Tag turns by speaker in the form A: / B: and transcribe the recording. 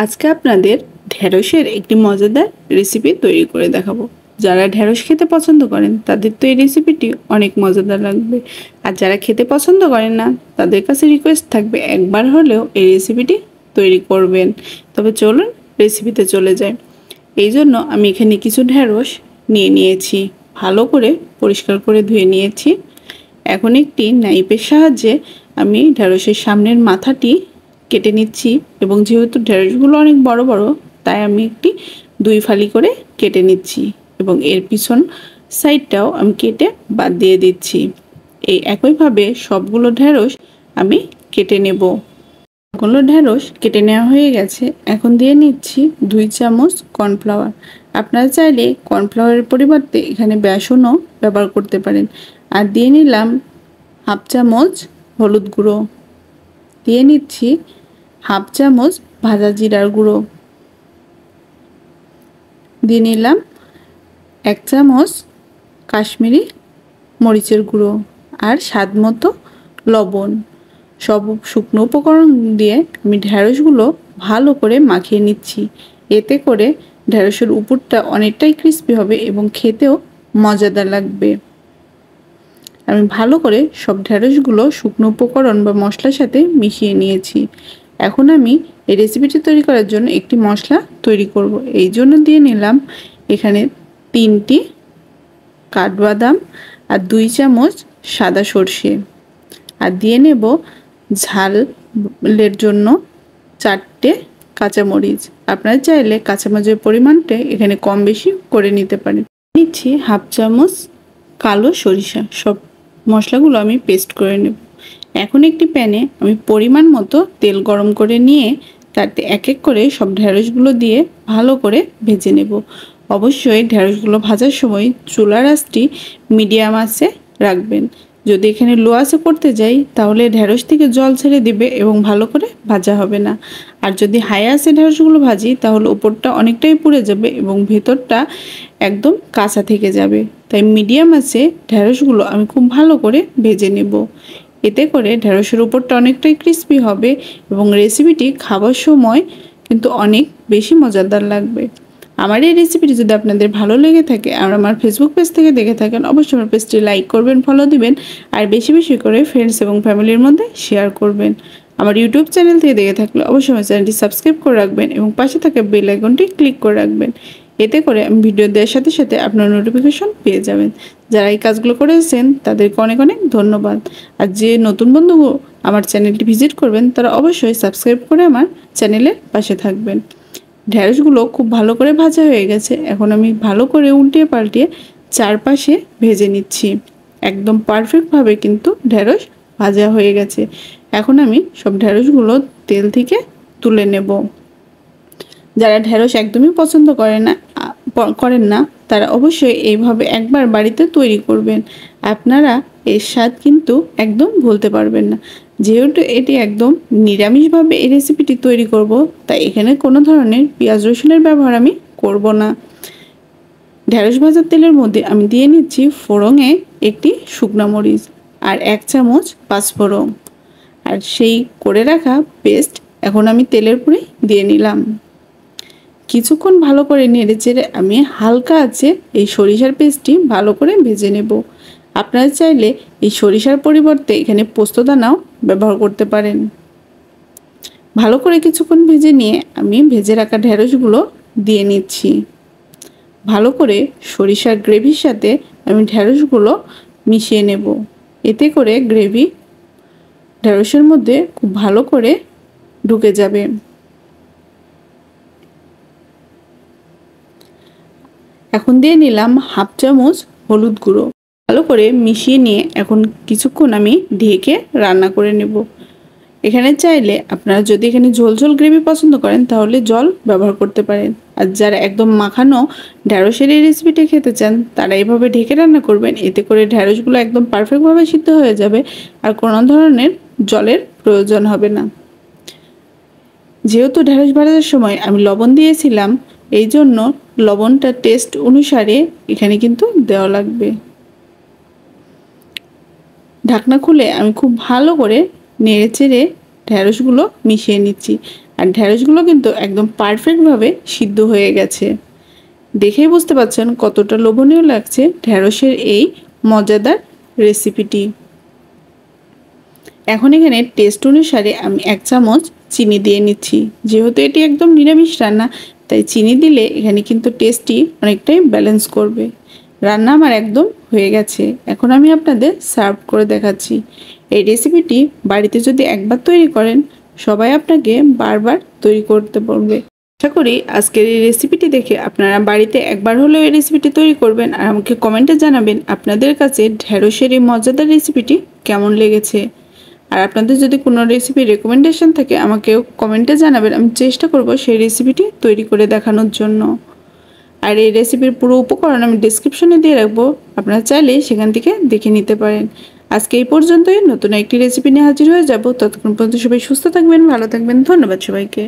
A: আজকে আপনাদের ঢেঁড়সের একটি মজাদার রেসিপি তৈরি করে দেখাবো। যারা ঢেঁড়স খেতে পছন্দ করেন তাদের তো এই রেসিপিটি অনেক মজাদার লাগবে, আর যারা খেতে পছন্দ করেন না তাদের কাছে রিকোয়েস্ট থাকবে একবার হলেও এই রেসিপিটি তৈরি করবেন। তবে চলুন রেসিপিতে চলে যায়। এই জন্য আমি এখানে কিছু ঢেঁড়স নিয়ে নিয়েছি, ভালো করে পরিষ্কার করে ধুয়ে নিয়েছি। এখন একটি নাইফের সাহায্যে আমি ঢেঁড়সের সামনের মাথাটি কেটে নিচ্ছি, এবং যেহেতু ঢেঁড়সগুলো অনেক বড় বড় তাই আমি একটি 2 ফালি করে কেটে নিচ্ছি, এবং এর পিছন সাইডটাও আমি কেটে বাদ দিয়ে দিচ্ছি। এই একইভাবে সবগুলো ঢেঁড়স আমি কেটে নেব। সবগুলো ঢেঁড়স কেটে নেওয়া হয়ে গেছে। এখন দিয়ে নিচ্ছি 2 চামচ কর্নফ্লাওয়ার। আপনারা চাইলে কর্নফ্লাওয়ারের পরিবর্তে এখানে বেসনও ব্যবহার করতে পারেন। আর দিয়ে নিলাম 1/2 চামচ হলুদ গুঁড়ো, দিয়ে নিচ্ছি 1/2 চামচ ভাজা জিরার গুঁড়ো, দিয়ে নিলাম 1 চামচ কাশ্মীরি মরিচের গুঁড়ো, আর স্বাদ মতো লবণ। সব শুকনো উপকরণ দিয়ে আমি ঢেঁড়সগুলো ভালো করে মাখিয়ে নিচ্ছি। এতে করে ঢেঁড়সের উপরটা অনেকটাই ক্রিস্পি হবে এবং খেতেও মজাদার লাগবে। আমি ভালো করে সব ঢেঁড়সগুলো শুকনো উপকরণ বা মশলার সাথে মিশিয়ে নিয়েছি। এখন আমি এই রেসিপিটি তৈরি করার জন্য একটি মশলা তৈরি করব। এই জন্য দিয়ে নিলাম এখানে 3টি কাঠবাদাম আর 2 চামচ সাদা সর্ষে, আর দিয়ে নেব ঝালের জন্য 4টে কাঁচামরিচ। আপনারা চাইলে কাঁচামরিচের পরিমাণটা এখানে কম বেশি করে নিতে পারেন। নিচ্ছি 1/2 চামচ কালো সরিষা। সব মশলাগুলো আমি পেস্ট করে নেব। এখন একটি প্যানে আমি পরিমাণ মতো তেল গরম করে নিয়ে তাতে এক এক করে সব ঢেঁড়সগুলো দিয়ে ভালো করে ভেজে নেব। অবশ্যই ঢেঁড়সগুলো ভাজার সময় চুলার আঁচটি মিডিয়াম আঁচে রাখবেন। যদি এখানে লো আঁচে করতে যাই তাহলে ঢেঁড়স থেকে জল ছেড়ে দিবে এবং ভালো করে ভাজা হবে না। আর যদি হাই আঁচে ঢেঁড়সগুলো ভাজি তাহলে উপরটা অনেকটাই পুড়ে যাবে এবং ভেতরটা একদম কাঁচা থেকে যাবে। তাই মিডিয়াম আঁচে ঢেঁড়সগুলো আমি খুব ভালো করে ভেজে নেব। এতে করে ঢেঁড়সের উপরটা অনেকটাই ক্রিস্পি হবে এবং রেসিপিটি খাবার সময় কিন্তু অনেক বেশি মজাদার লাগবে। আমার এই রেসিপিটি যদি আপনাদের ভালো লেগে থাকে আর আমার ফেসবুক পেজ থেকে দেখে থাকেন, অবশ্যই আমার পেজটি লাইক করবেন, ফলো দিবেন, আর বেশি বেশি করে ফ্রেন্ডস এবং ফ্যামিলির মধ্যে শেয়ার করবেন। আমার ইউটিউব চ্যানেল থেকে দেখে থাকলে অবশ্যই আমার চ্যানেলটি সাবস্ক্রাইব করে রাখবেন এবং পাশে থাকা বেল আইকনটি ক্লিক করে রাখবেন। এতে করে আমি ভিডিও দেওয়ার সাথে সাথে আপনার নোটিফিকেশন পেয়ে যাবেন। যারা এই কাজগুলো করেছেন তাদেরকে অনেক অনেক ধন্যবাদ। আর যে নতুন বন্ধু আমার চ্যানেলটি ভিজিট করবেন তারা অবশ্যই সাবস্ক্রাইব করে আমার চ্যানেলের পাশে থাকবেন। ঢেঁড়সগুলো খুব ভালো করে ভাজা হয়ে গেছে। এখন আমি ভালো করে উল্টিয়ে পাল্টিয়ে চারপাশে ভেজে নিচ্ছি। একদম পারফেক্টভাবে কিন্তু ঢেঁড়স ভাজা হয়ে গেছে। এখন আমি সব ঢেঁড়সগুলো তেল থেকে তুলে নেব। যারা ঢেঁড়স একদমই পছন্দ করেন না তারা অবশ্যই এইভাবে একবার বাড়িতে তৈরি করবেন। আপনারা এর স্বাদ কিন্তু একদম ভুলতে পারবেন না। যেহেতু এটি একদম নিরামিষভাবে এই রেসিপিটি তৈরি করব, তাই এখানে কোনো ধরনের পেঁয়াজ রসুনের ব্যবহার আমি করব না। ঢেঁড়স ভাজার তেলের মধ্যে আমি দিয়ে নিচ্ছি ফোড়নে একটি শুকনো মরিচ আর 1 চামচ পাঁচফোড়ন, আর সেই করে রাখা পেস্ট এখন আমি তেলের উপরে দিয়ে নিলাম। কিছুক্ষণ ভালো করে নেড়ে চেড়ে আমি হালকা আঁচে এই সরিষার পেস্টটি ভালো করে ভেজে নেব। আপনারা চাইলে এই সরিষার পরিবর্তে এখানে পোস্তদানাও ব্যবহার করতে পারেন। ভালো করে কিছুক্ষণ ভেজে নিয়ে আমি ভেজে রাখা ঢেঁড়সগুলো দিয়ে নিচ্ছি। ভালো করে সরিষার গ্রেভির সাথে আমি ঢেঁড়সগুলো মিশিয়ে নেব। এতে করে গ্রেভি ঢেঁড়সের মধ্যে খুব ভালো করে ঢুকে যাবে। এখন দিয়ে নিলাম 1/2 চামচ হলুদ গুঁড়ো। ভালো করে মিশিয়ে নিয়ে এখন কিছুক্ষণ আমি ঢেকে রান্না করে নেব। এখানে চাইলে আপনারা যদি এখানে ঝোল ঝোল গ্রেভি পছন্দ করেন তাহলে জল ব্যবহার করতে পারেন। আর যারা একদম মাখানো ঢেঁড়সের এই রেসিপিটা খেতে চান তারা এইভাবে ঢেকে রান্না করবেন। এতে করে ঢেঁড়সগুলো একদম পারফেক্টভাবে সিদ্ধ হয়ে যাবে আর কোনো ধরনের জলের প্রয়োজন হবে না। যেহেতু ঢেঁড়স ভাজার সময় আমি লবণ দিয়েছিলাম, এই জন্য লবণটা টেস্ট অনুসারে এখানে কিন্তু দেওয়া লাগবে। ঢাকনা খুলে আমি খুব ভালো করে নেড়েচেড়ে ঢেঁড়সগুলো মিশিয়ে নিচ্ছি। আর ঢেঁড়সগুলো কিন্তু একদম পারফেক্টভাবে সিদ্ধ হয়ে গেছে। দেখেই বুঝতে পারছেন কতটা লোভনীয় লাগছে ঢেঁড়সের এই মজাদার রেসিপিটি। এখন এখানে টেস্ট অনুসারে আমি 1 চামচ চিনি দিয়ে নিচ্ছি। যেহেতু এটি একদম নিরামিষ রান্না, তাই চিনি দিলে এখানে কিন্তু টেস্টটি অনেকটাই ব্যালেন্স করবে। রান্না আমার একদম হয়ে গেছে। এখন আমি আপনাদের সার্ভ করে দেখাচ্ছি। এই রেসিপিটি বাড়িতে যদি একবার তৈরি করেন, সবাই আপনাকে বারবার তৈরি করতে বলবে। আশা করি আজকের এই রেসিপিটি দেখে আপনারা বাড়িতে একবার হলেও এই রেসিপিটি তৈরি করবেন আর আমাকে কমেন্টে জানাবেন আপনাদের কাছে ঢেঁড়সের এই মজাদার রেসিপিটি কেমন লেগেছে। আর আপনাদের যদি কোনো রেসিপি রেকমেন্ডেশন থাকে আমাকেও কমেন্টে জানাবেন, আমি চেষ্টা করব সেই রেসিপিটি তৈরি করে দেখানোর জন্য। আর এই রেসিপির পুরো উপকরণ আমি ডেসক্রিপশনে দিয়ে রাখবো, আপনারা চাইলে সেখান থেকে দেখে নিতে পারেন। আজকে এই পর্যন্তই, নতুন একটি রেসিপি নিয়ে হাজির হয়ে যাব। ততক্ষণ পর্যন্ত সবাই সুস্থ থাকবেন, ভালো থাকবেন। ধন্যবাদ সবাইকে।